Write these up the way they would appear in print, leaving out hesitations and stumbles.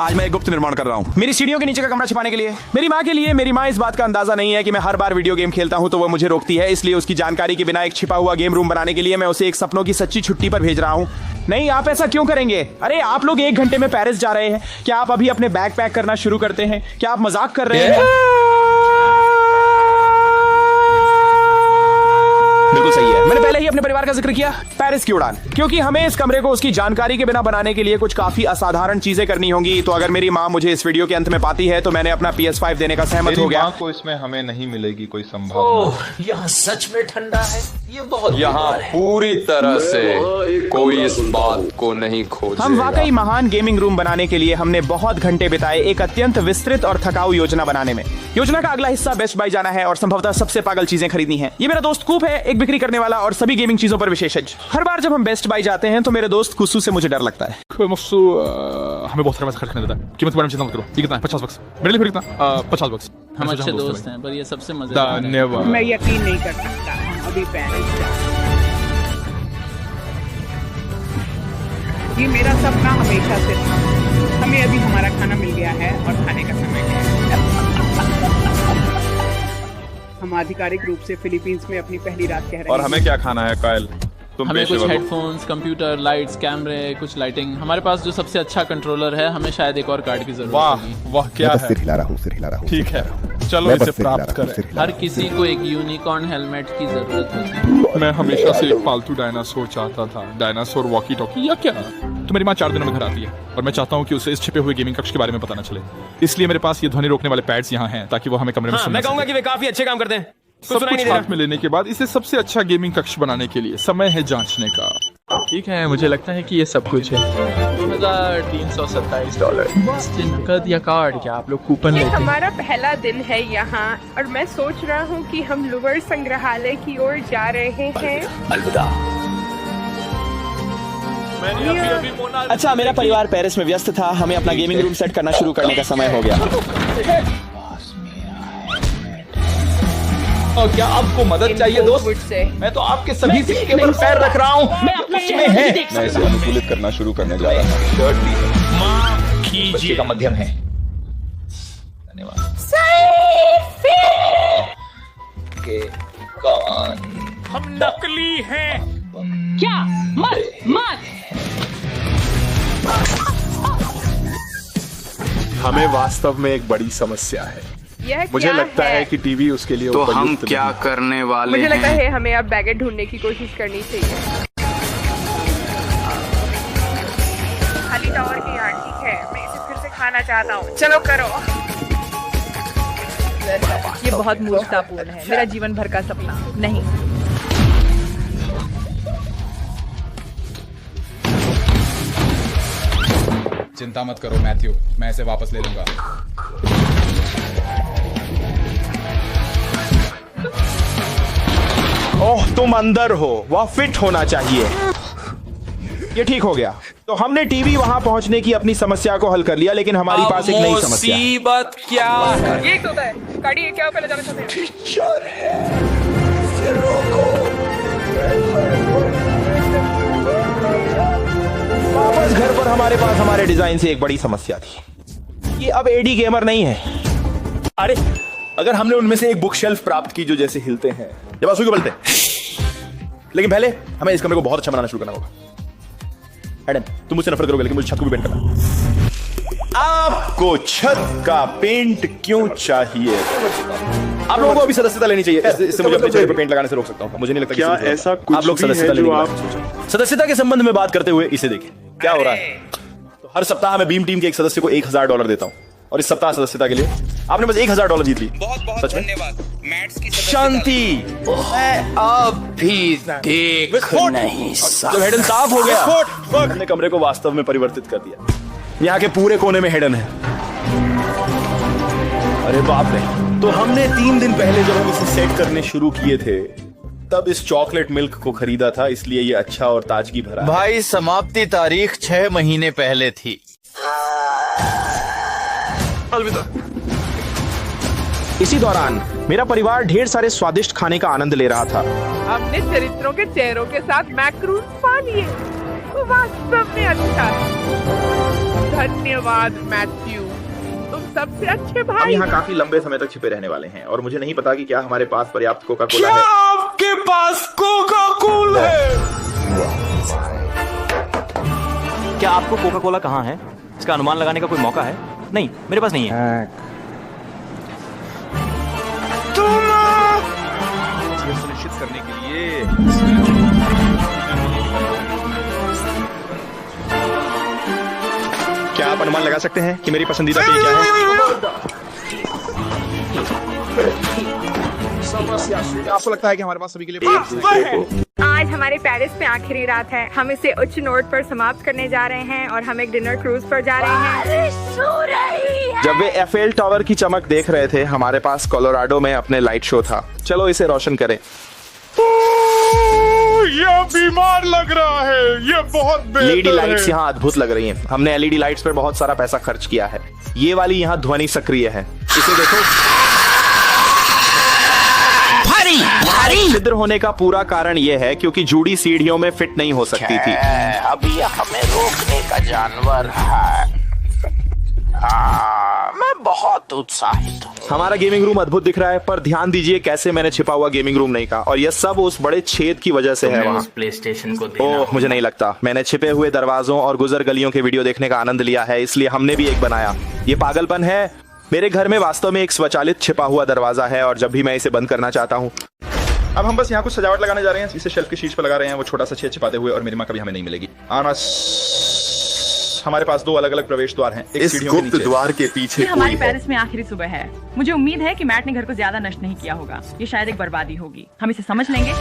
आज मैं एक गुप्त निर्माण कर रहा हूँ मेरी सीढ़ियों के नीचे का कमरा छिपाने के लिए। मेरी माँ के लिए मेरी माँ इस बात का अंदाजा नहीं है कि मैं हर बार वीडियो गेम खेलता हूँ तो वो मुझे रोकती है, इसलिए उसकी जानकारी के बिना एक छिपा हुआ गेम रूम बनाने के लिए मैं उसे एक सपनों की सच्ची छुट्टी पर भेज रहा हूँ। नहीं, आप ऐसा क्यों करेंगे? अरे आप लोग 1 घंटे में पेरिस जा रहे हैं, क्या आप अभी अपने बैग पैक करना शुरू करते हैं? क्या आप मजाक कर रहे हैं? बिल्कुल सही है, मैंने पहले ही अपने परिवार का जिक्र किया। पेरिस की उड़ान, क्योंकि हमें इस कमरे को उसकी जानकारी के बिना बनाने के लिए कुछ काफी असाधारण चीजें करनी होंगी। तो अगर मेरी माँ मुझे इस वीडियो के अंत में पाती है तो मैंने अपना PS5 देने का सहमत हो गया। माँ को इसमें हमें नहीं मिलेगी कोई संभावना। यहाँ सच में ठंडा है, ये बहुत यहाँ पूरी तरह से कोई इस बात को नहीं खोजेगा। हम वाकई महान गेमिंग रूम बनाने के लिए हमने बहुत घंटे बिताए एक अत्यंत विस्तृत और थकाऊ योजना बनाने में। योजना का अगला हिस्सा बेस्ट बाय जाना है और संभवतः सबसे पागल चीजें खरीदनी है। ये मेरा दोस्त कूप है, एक बिक्री करने वाला और सभी गेमिंग चीजों पर विशेषज्ञ। हर बार जब हम बेस्ट बाय जाते हैं तो मेरे दोस्त कुसू से मुझे डर लगता है। हमें बहुत सारा पैसा खर्च करना देता है। कीमत के बारे में चिंता मत करो। ये कितना है? 50 बक्स। मेरे लिए फिर कितना? 50 बक्स। हम अच्छे दोस्त हैं, पर ये सबसे मजेदार है। धन्यवाद। मैं यकीन नहीं कर सकता अभी पेरिस जा। ये मेरा सपना हमेशा से था। हमें अभी हमारा खाना मिल गया है और खाने का समय है। हम आधिकारिक रूप से फिलीपींस में अपनी पहली रात कह रहे हैं। और हमें क्या खाना है कायल? हमें कुछ हेडफोन्स, कंप्यूटर, लाइट्स, कैमरे, कुछ लाइटिंग। हमारे पास जो सबसे अच्छा कंट्रोलर है, हमें शायद एक और कार्ड की जरूरत होगी। वाह क्या है? सिर हिला रहा हूँ। ठीक है, चलो इसे प्राप्त करें। हर किसी को एक यूनिकॉर्न हेलमेट की जरूरत होती है। मैं हमेशा से एक पालतू डायनासोर चाहता था। डायनासोर वॉकी टॉकी या क्या? तो मेरी माँ 4 दिनों में घर आती है और मैं चाहता हूँ कि उसे इस छिपे हुए गेमिंग कक्ष के बारे में पता न चले। इसलिए मेरे पास ये ध्वनि रोकने वाले पैड्स यहाँ हैं ताकि वो हमें कमरे में सुन मैं कहूंगा कि वे काफी अच्छे काम करते हैं। सब कुछ हाथ में लेने के बाद इसे सबसे अच्छा गेमिंग कक्ष बनाने के लिए समय है जांचने का। ठीक है, मुझे लगता है कि ये सब कुछ है। $2327 नकद या कार्ड? क्या आप लोग कूपन लेते हैं? हमारा पहला दिन है यहाँ और मैं सोच रहा हूँ कि हम लुवर संग्रहालय की ओर जा रहे हैं। अलविदा। अच्छा, मेरा परिवार पेरिस में व्यस्त था, हमें अपना गेमिंग रूम सेट करना शुरू करने का समय हो गया। और क्या आपको मदद चाहिए दोस्त? मैं तो आपके सभी सिक्के पर पैर रख रहा हूँ। मैं इसे अनुकूलित करना शुरू करने जा रहा हूँ। शर्ट ली बच्चे का मध्यम है। धन्यवाद। हम नकली हैं। क्या? मत। हमें वास्तव में एक बड़ी समस्या है। मुझे लगता है कि टीवी उसके लिए तो हम क्या करने वाले मुझे लगता हैं? है हमें अब बैगेट ढूंढने की कोशिश करनी चाहिए। खाली टावर की यार, ठीक है, मैं इसे फिर से खाना चाहता हूँ। चलो करो। ये बहुत मूर्खतापूर्ण है, मेरा जीवन भर का सपना नहीं। चिंता मत करो मैथ्यू, मैं इसे वापस ले लूंगा। ओह, तुम अंदर हो, वह फिट होना चाहिए। ये ठीक हो गया। तो हमने टीवी वहां पहुंचने की अपनी समस्या को हल कर लिया, लेकिन हमारी पास एक नई समस्या है। मुसीबत क्या है? ये होता है गाड़ी, क्या पहले जाना चाहते हैं? टीचर है, इसे रोको। वापस घर पर हमारे पास हमारे डिजाइन से एक बड़ी समस्या थी। ये अब एडी गेमर नहीं है। अरे, अगर हमने उनमें से एक बुक शेल्फ प्राप्त की जो जैसे हिलते हैं, जब आंसू के बलते हैं। लेकिन पहले हमें इस कमरे को बहुत अच्छा बनाना शुरू करना होगा। एडन, तुम मुझसे नफरत करोगे लेकिन मुझे छत को भी पेंट करना। आपको छत का पेंट क्यों चाहिए? आप लोगों को अभी सदस्यता लेनी चाहिए। इससे मुझे अपने चेहरे पर पेंट लगाने से रोक सकता हूँ। मुझे नहीं लगता क्या ऐसा कुछ आप लोग सदस्यता लेने सदस्यता के संबंध में बात करते हुए इसे देखें क्या हो रहा है। तो हर सप्ताह मैं बीम टीम के एक सदस्य को $1000 देता हूँ और इस सप्ताह सदस्यता के लिए आपने बस $1000 जीत ली। बहुत सच में धन्यवाद। शांति। मैं अब भी देख नहीं सकता। जब हेडन साफ हो गया, हमने कमरे को वास्तव में परिवर्तित कर दिया। यहाँ के पूरे कोने में हेडन है। अरे बाप रे। तो हमने 3 दिन पहले जब हम इसे सेट करने शुरू किए थे तब इस चॉकलेट मिल्क को खरीदा था, इसलिए ये अच्छा और ताजगी भरा। भाई, समाप्ति तारीख 6 महीने पहले थी। अलविदा। इसी दौरान मेरा परिवार ढेर सारे स्वादिष्ट खाने का आनंद ले रहा था। अपने चरित्रों के चेहरों के साथ मैक्रूज पा लिए। वास्तव में अच्छा है। धन्यवाद मैथ्यू, तुम सबसे अच्छे हम भाई यहाँ हो। काफी लंबे समय तक छिपे रहने वाले हैं और मुझे नहीं पता कि क्या हमारे पास पर्याप्त कोका कोला है। आपके पास कोका कोला है? क्या आपको कोका कोला कहाँ है? इसका अनुमान लगाने का कोई मौका है? नहीं, मेरे पास नहीं है। ये सुनिश्चित करने के लिए क्या आप अनुमान लगा सकते हैं कि मेरी पसंदीदा पेय क्या है? आपको लगता है कि हमारे पास सभी के लिए आज हमारे पेरिस में आखिरी रात है। हम इसे उच्च नोट पर समाप्त करने जा रहे हैं और हम एक डिनर क्रूज पर जा रहे हैं। जब वे एफेल टावर की चमक देख रहे थे, हमारे पास कोलोराडो में अपने लाइट शो था। चलो इसे रोशन करें। ये बीमार लग रहा है, ये बहुत लेडी लाइट्स यहाँ अद्भुत लग रही हैं। हमने एलईडी लाइट्स पर बहुत सारा पैसा खर्च किया है। ये वाली यहाँ ध्वनि सक्रिय है, इसे देखो। छिद्र होने का पूरा कारण यह है क्योंकि जूड़ी सीढ़ियों में फिट नहीं हो सकती थी। अभी हमें रोकने का जानवर है। मैं बहुत उत्साहित हूँ। हमारा गेमिंग रूम अद्भुत दिख रहा है, पर ध्यान दीजिए कैसे मैंने छिपा हुआ गेमिंग रूम नहीं कहा, और यह सब उस बड़े छेद की वजह से है वहाँ। प्ले स्टेशन को देना ओह, मुझे नहीं लगता। मैंने छिपे हुए दरवाजों और गुजर गलियों के वीडियो देखने का आनंद लिया है, इसलिए हमने भी एक बनाया। ये पागलपन है। मेरे घर में वास्तव में एक स्वचालित छिपा हुआ दरवाजा है और जब भी मैं इसे बंद करना चाहता हूँ। अब हम बस यहाँ कुछ सजावट लगाने जा रहे हैं। इसे शेल्फ की शीट पर लगा रहे हैं, वो छोटा सा छेद छिपाते हुए, और मेरी माँ कभी हमें नहीं मिलेगी। हमारे पास दो अलग अलग प्रवेश द्वार हैं। एक सीढ़ियों के नीचे। द्वार के पीछे हमारी पेरिस में आखिरी सुबह है। मुझे उम्मीद है कि मैट ने घर को ज्यादा नष्ट नहीं किया होगा। ये शायद एक बर्बादी होगी। हम इसे समझ लेंगे।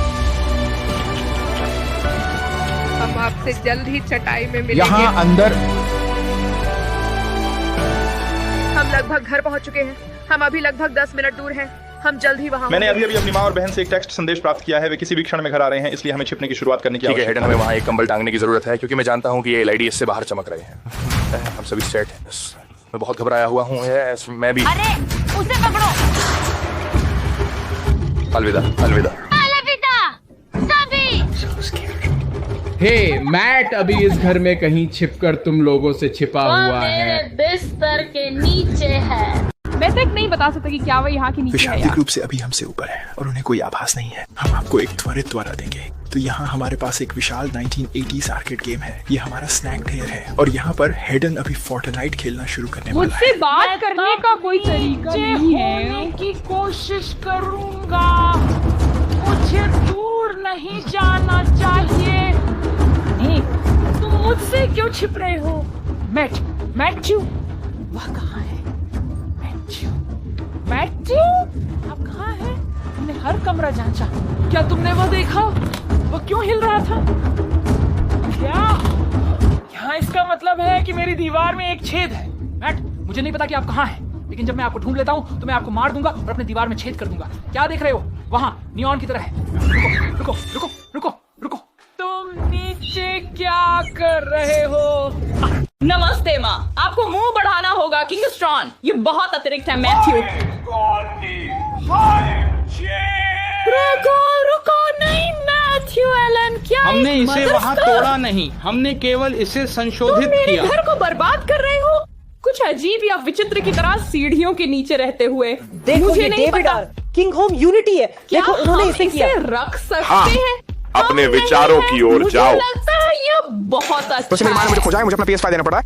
हम आपसे जल्द ही चटाई में मिलेंगे। यहाँ अंदर हम लगभग घर पहुंच चुके हैं। हम अभी लगभग 10 मिनट दूर हैं। हम जल्द ही वहाँ मैंने अभी अपनी माँ और बहन से एक टेक्स्ट संदेश प्राप्त किया है। वे किसी भी क्षण में घर आ रहे हैं, इसलिए हमें छिपने की शुरुआत करने की आवश्यकता है। हेडन, हमें वहाँ एक कंबल टांगने की जरूरत है क्योंकि मैं जानता हूँ कि ये एलईडी इससे बाहर चमक रहे हैं। हम सभी सेट हैं। मैं बहुत घबराया हुआ हूँ। मैं भी। अरे उसे पकड़ो। अलविदा, अलविदा। हे मैट अभी इस घर में कहीं छिपकर तुम लोगों से छिपा हुआ है। बिस्तर के नीचे है। मैं तक नहीं बता सकता कि क्या वो यहाँ के नीचे है। रूप से अभी हमसे ऊपर है और उन्हें कोई आभास नहीं है। हम आपको एक त्वरित द्वारा देंगे। तो यहाँ हमारे पास एक विशाल 1980s आर्केड गेम है। ये हमारा स्नैक ढेर है और यहाँ पर हेडन अभी फोर्टनाइट खेलना शुरू करने वाला है। मुझसे बात करने का कोई तरीका नहीं है। की कोशिश करूँगा। मुझे दूर नहीं जाना चाहिए। नहीं, तुम मुझसे क्यों छिप रहे हो? मैथ्यू, वह कहाँ है? मैथ्यू, अब कहाँ है? तुमने हर कमरा जांचा। क्या तुमने वो देखा? वो क्यों हिल रहा था? क्या? यहाँ इसका मतलब है कि मेरी दीवार में एक छेद है। मैट, मुझे नहीं पता कि आप कहाँ हैं, लेकिन जब मैं आपको ढूंढ लेता हूँ तो मैं आपको मार दूंगा और अपनी दीवार में छेद कर दूंगा। क्या देख रहे हो? वहाँ नियॉन की तरह है। रुको, रुको, रुको, रुको, रुको। तुम नीचे क्या कर रहे हो? नमस्ते माँ, आपको मुंह बढ़ाना होगा किंगस्ट्रॉन। ये बहुत अतिरिक्त है मैथ्यू। रुको, रुको, नहीं मैथ्यू एलन, क्या हमने इसे वहाँ तोड़ा नहीं, हमने केवल इसे संशोधित किया। घर को बर्बाद कर रहे हो कुछ अजीब या विचित्र की तरह सीढ़ियों के नीचे रहते हुए। मुझे नहीं पता। किंग होम यूनिटी है। देखो उन्होंने इसे किया। रख सकते हैं अपने विचारों की ओर जाओ। लगता है ये बहुत अच्छा मुझे अपना PS5 देना पड़ा है।